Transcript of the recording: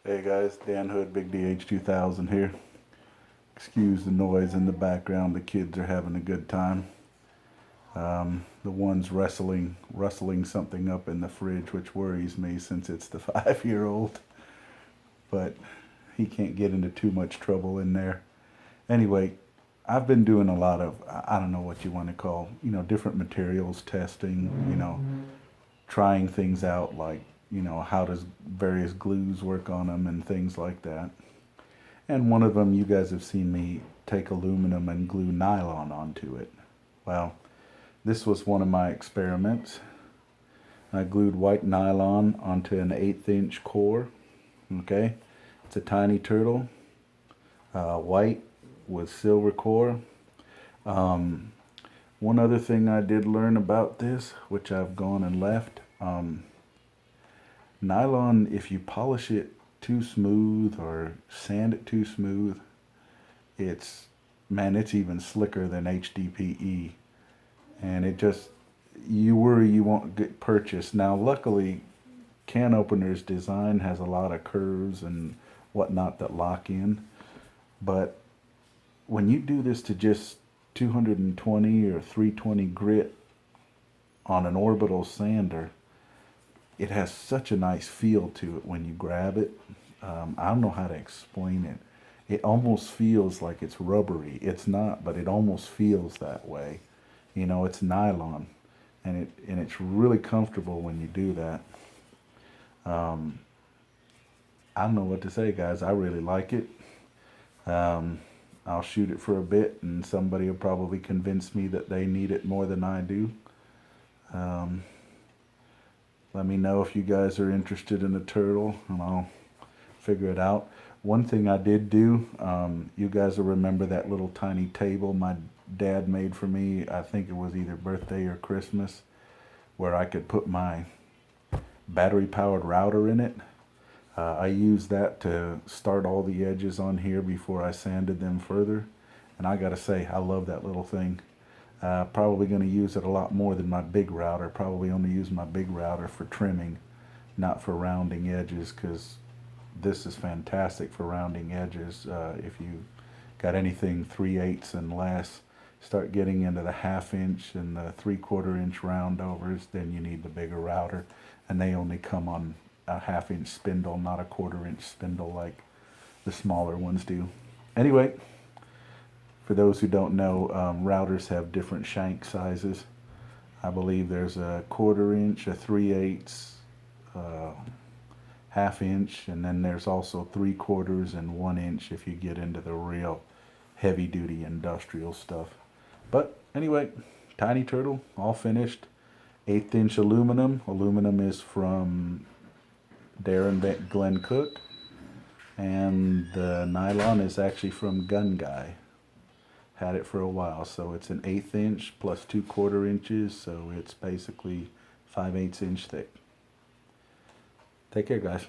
Hey guys, Dan Hood, Big DH 2000 here. Excuse the noise in the background, the kids are having a good time. The one's rustling something up in the fridge, which worries me since it's the 5-year-old. But he can't get into too much trouble in there. Anyway, I've been doing a lot of, I don't know what you want to call, different materials testing, trying things out like, how does various glues work on them and things like that. And one of them, you guys have seen me take aluminum and glue nylon onto it. Well, this was one of my experiments. I glued white nylon onto an 1/8 inch core. Okay, it's a tiny turtle. White with silver core. One other thing I did learn about this, which I've gone and left. Nylon, if you polish it too smooth or sand it too smooth, it's even slicker than HDPE. And you worry you won't get purchased. Now, luckily, Can Opener's design has a lot of curves and whatnot that lock in. But when you do this to just 220 or 320 grit on an orbital sander, it has such a nice feel to it when you grab it. I don't know how to explain it. It almost feels like it's rubbery. It's not, but it almost feels that way. It's nylon, and it's really comfortable when you do that. I don't know what to say, guys. I really like it. I'll shoot it for a bit, and somebody will probably convince me that they need it more than I do. Let me know if you guys are interested in a turtle, and I'll figure it out. One thing I did do, you guys will remember that little tiny table my dad made for me. I think it was either birthday or Christmas, where I could put my battery-powered router in it. I used that to start all the edges on here before I sanded them further. And I gotta say, I love that little thing. Probably going to use it a lot more than my big router. Probably only use my big router for trimming, not for rounding edges, because this is fantastic for rounding edges. If you got anything 3/8 and less, start getting into the 1/2 inch and the 3/4 inch roundovers, then you need the bigger router. And they only come on a 1/2 inch spindle, not a 1/4 inch spindle like the smaller ones do. Anyway, for those who don't know, routers have different shank sizes. I believe there's a 1/4 inch, a 3/8, 1/2 inch, and then there's also 3/4 and 1 inch if you get into the real heavy duty industrial stuff. But anyway, tiny turtle, all finished. 1/8 inch aluminum. Aluminum is from Darren Glenn Cook. And the nylon is actually from Gun Guy. Had it for a while, so it's an 1/8 inch plus 2/4 inches, so it's basically 5/8 inch thick. Take care, guys.